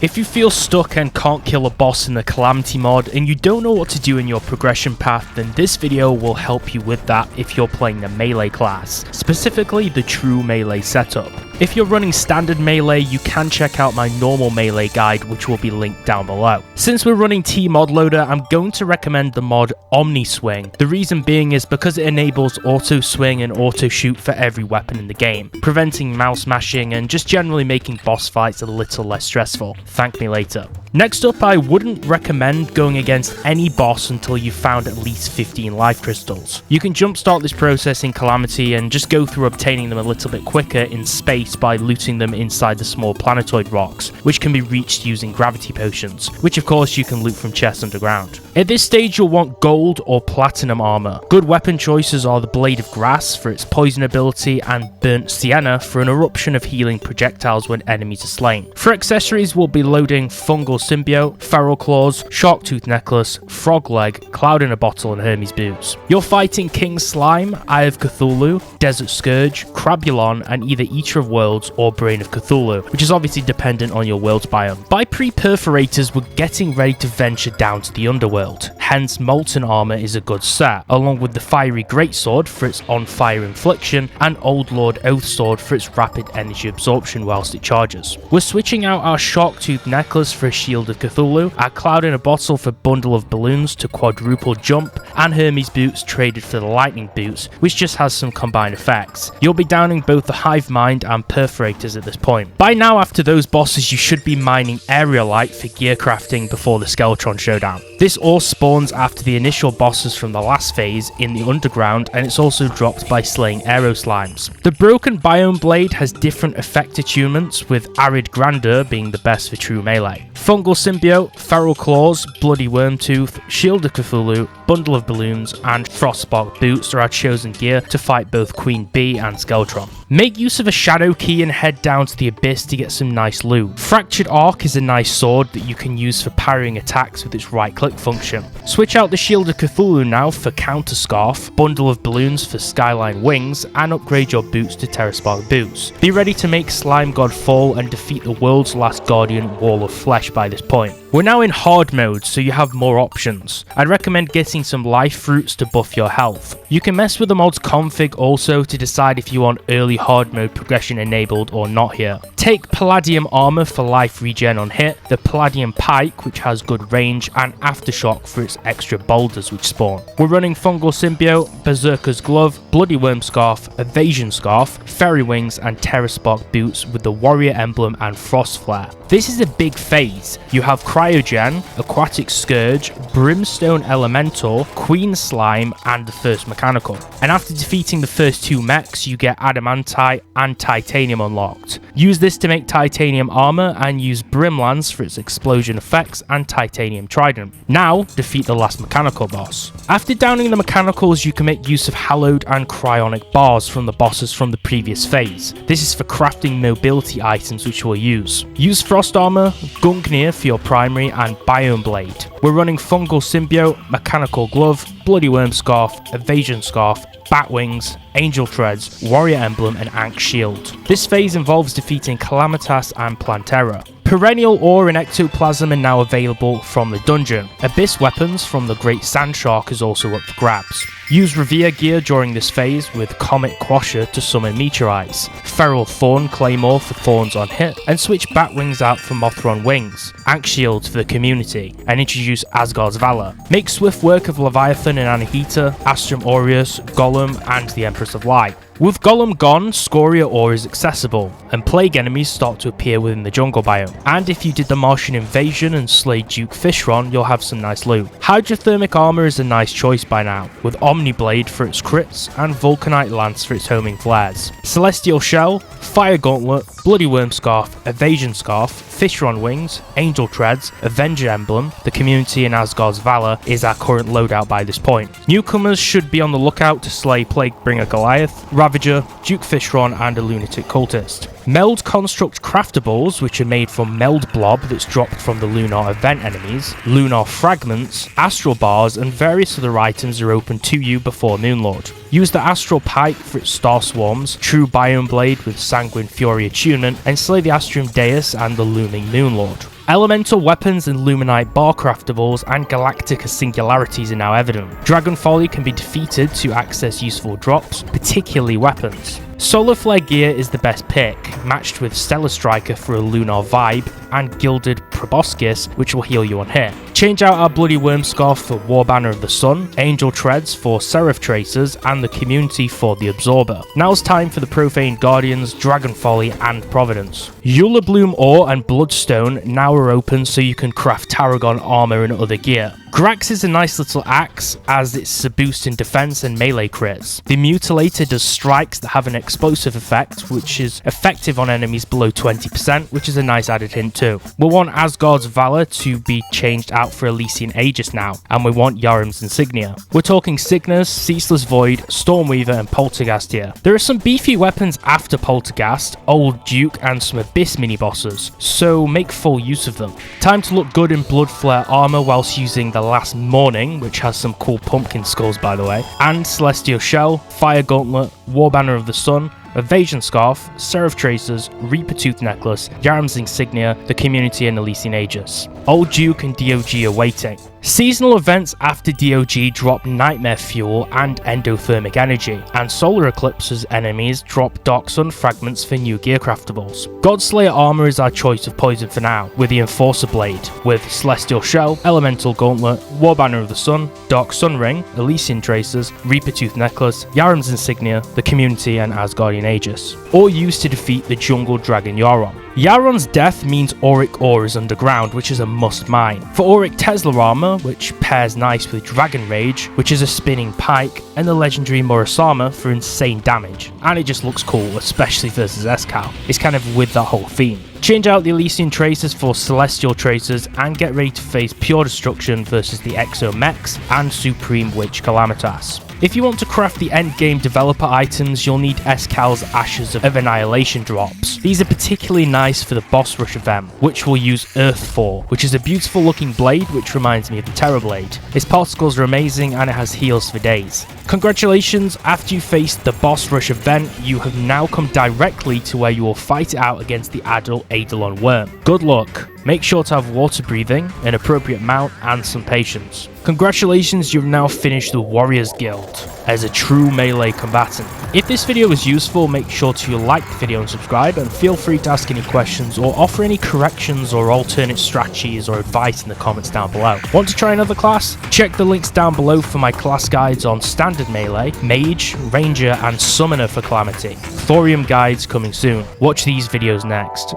If you feel stuck and can't kill a boss in the Calamity mod and you don't know what to do in your progression path, then this video will help you with that if you're playing the melee class, specifically the True Melee setup. If you're running standard melee, you can check out my normal melee guide, which will be linked down below. Since we're running T-Mod Loader, I'm going to recommend the mod Omni Swing. The reason being is because it enables auto swing and auto shoot for every weapon in the game, preventing mouse mashing and just generally making boss fights a little less stressful. Thank me later. Next up, I wouldn't recommend going against any boss until you've found at least 15 life crystals. You can jumpstart this process in Calamity and just go through obtaining them a little bit quicker in space by looting them inside the small planetoid rocks, which can be reached using gravity potions, which of course you can loot from chests underground. At this stage you'll want gold or platinum armor. Good weapon choices are the Blade of Grass for its poison ability and Burnt Sienna for an eruption of healing projectiles when enemies are slain. For accessories we'll be loading Fungal Symbiote, Feral Claws, Shark Tooth Necklace, Frog Leg, Cloud in a Bottle and Hermes Boots. You're fighting King Slime, Eye of Cthulhu, Desert Scourge, Crabulon and either Eater of Worlds or Brain of Cthulhu, which is obviously dependent on your world's biome. By pre-Perforators we're getting ready to venture down to the underworld, hence Molten Armor is a good set, along with the Fiery Greatsword for its on-fire infliction and Old Lord Oath Sword for its rapid energy absorption whilst it charges. We're switching out our Shark Tooth Necklace for a Shield of Cthulhu, our Cloud in a Bottle for Bundle of Balloons to quadruple jump, and Hermes Boots traded for the Lightning Boots, which just has some combined effects. You'll be downing both the Hive Mind and Perforators at this point. By now, after those bosses, you should be mining Aerialite for gear crafting before the Skeletron showdown. This ore spawns after the initial bosses from the last phase in the underground, and it's also dropped by slaying Aero Slimes. The Broken Biome Blade has different effect attunements, with Arid Grandeur being the best for True Melee. Fungal Symbiote, Feral Claws, Bloody Wormtooth, Shield of Cthulhu, Bundle of Balloons, and Frostspark Boots are our chosen gear to fight both Queen Bee and Skeletron. Make use of a Shadow Key and head down to the Abyss to get some nice loot. Fractured Arc is a nice sword that you can use for parrying attacks with its right click function. Switch out the Shield of Cthulhu now for Counter Scarf, Bundle of Balloons for Skyline Wings, and upgrade your boots to Terraspark Boots. Be ready to make Slime God fall and defeat the world's last Guardian Wall of Flesh by this point. We're now in hard mode, so you have more options. I'd recommend getting some life fruits to buff your health. You can mess with the mod's config also to decide if you want early hard mode progression enabled or not here. Take Palladium Armor for life regen on hit, the Palladium Pike which has good range, and Aftershock for its extra boulders which spawn. We're running Fungal Symbiote, Berserker's Glove, Bloody Worm Scarf, Evasion Scarf, Fairy Wings and Terraspark Boots with the Warrior Emblem and Frost Flare. This is a big phase. You have Cryogen, Aquatic Scourge, Brimstone Elemental, Queen Slime and the first mechanical. And after defeating the first two mechs you get Adamantite and Titanium unlocked. Use this to make Titanium Armor and use Brimlance for its explosion effects and Titanium Trident. Now defeat the last mechanical boss. After downing the mechanicals you can make use of Hallowed and Cryonic Bars from the bosses from the previous phase. This is for crafting mobility items which we'll use. Use Frost Armor, Gungnir for your primary and Biome Blade. We're running Fungal Symbiote, Mechanical Glove, Bloody Worm Scarf, Evasion Scarf, Bat Wings, Angel Treads, Warrior Emblem and Ankh Shield. This phase involves defeating Calamitas and Plantera. Perennial Ore and Ectoplasm are now available from the dungeon. Abyss Weapons from the Great Sand Shark is also up for grabs. Use Revere gear during this phase with Comet Quasher to summon Meteorites, Feral Thorn Claymore for Thorns on hit, and switch Bat Wings out for Mothron Wings, Ankh Shield for the community, and introduce Asgard's Valor. Make swift work of Leviathan and Anahita, Astrum Aureus, Golem, and the Empress of Light. With Golem gone, Scoria Ore is accessible, and plague enemies start to appear within the jungle biome. And if you did the Martian Invasion and slayed Duke Fishron, you'll have some nice loot. Hydrothermic Armor is a nice choice by now, with Omni Blade for its crits and Vulcanite Lance for its homing flares. Celestial Shell, Fire Gauntlet, Bloody Worm Scarf, Evasion Scarf, Fishron Wings, Angel Treads, Avenger Emblem, the community and Asgard's Valor is our current loadout by this point. Newcomers should be on the lookout to slay Plaguebringer Goliath, Ravager, Duke Fishron and a Lunatic Cultist. Meld Construct Craftables, which are made from Meld Blob that's dropped from the Lunar event enemies, Lunar Fragments, Astral Bars and various other items are open to you before Moonlord. Use the Astral Pike for its Star Swarms, True Biome Blade with Sanguine Fury attunement, and slay the Astrum Deus and the Looming Moonlord. Elemental weapons and Luminite bar craftables and Galactica singularities are now evident. Dragon Folly can be defeated to access useful drops, particularly weapons. Solar Flare gear is the best pick, matched with Stellar Striker for a lunar vibe, and Gilded Proboscis, which will heal you on hit. Change out our Bloody Wyrm Scarf for War Banner of the Sun, Angel Treads for Seraph Tracers, and the Community for the Absorber. Now's time for the Profane Guardians, Dragon Folly, and Providence. Eula Bloom Ore and Bloodstone now are open so you can craft Tarragon armor and other gear. Grax is a nice little axe, as it's a boost in defense and melee crits. The Mutilator does strikes that have an explosive effect, which is effective on enemies below 20%, which is a nice added hint too. We want Asgard's Valor to be changed out for Elysian Aegis now, and we want Yharon's Insignia. We're talking Cygnus, Ceaseless Void, Stormweaver, and Polterghast here. There are some beefy weapons after Polterghast, Old Duke, and some Abyss mini-bosses, so make full use of them. Time to look good in Blood Flare armor whilst using the Last Morning, which has some cool pumpkin skulls by the way, and Celestial Shell, Fire Gauntlet, War Banner of the Sun, Evasion Scarf, Seraph Tracers, Reaper Tooth Necklace, Yharon's Insignia, the Community, and Elysian Aegis. Old Duke and D.O.G are waiting. Seasonal events after D.O.G drop Nightmare Fuel and Endothermic Energy, and Solar Eclipse's enemies drop Dark Sun Fragments for new gear craftables. Godslayer armor is our choice of poison for now, with the Enforcer Blade, with Celestial Shell, Elemental Gauntlet, War Banner of the Sun, Dark Sun Ring, Elysian Tracers, Reaper Tooth Necklace, Yharon's Insignia, the Community, and Asgardian Aegis, all used to defeat the Jungle Dragon Yharon. Yharon's death means Auric Ore is underground, which is a must mine. For Auric Tesla armor, which pairs nice with Dragon Rage, which is a spinning pike, and the legendary Murasama for insane damage. And it just looks cool, especially versus SCal. It's kind of with that whole theme. Change out the Elysian Tracers for Celestial Tracers and get ready to face Pure Destruction versus the Exo Mechs and Supreme Witch Calamitas. If you want to craft the endgame developer items, you'll need SCal's Ashes of Annihilation drops. These are particularly nice for the boss rush event, which we'll use Earth for, which is a beautiful looking blade which reminds me of the Terra Blade. Its particles are amazing and it has heals for days. Congratulations, after you faced the boss rush event, you have now come directly to where you will fight it out against the adult Eidolon Wyrm. Good luck. Make sure to have water breathing, an appropriate mount, and some patience. Congratulations, you've now finished the Warriors Guild as a true melee combatant. If this video was useful, make sure to like the video and subscribe, and feel free to ask any questions or offer any corrections or alternate strategies or advice in the comments down below. Want to try another class? Check the links down below for my class guides on Standard Melee, Mage, Ranger, and Summoner for Calamity. Thorium guides coming soon. Watch these videos next.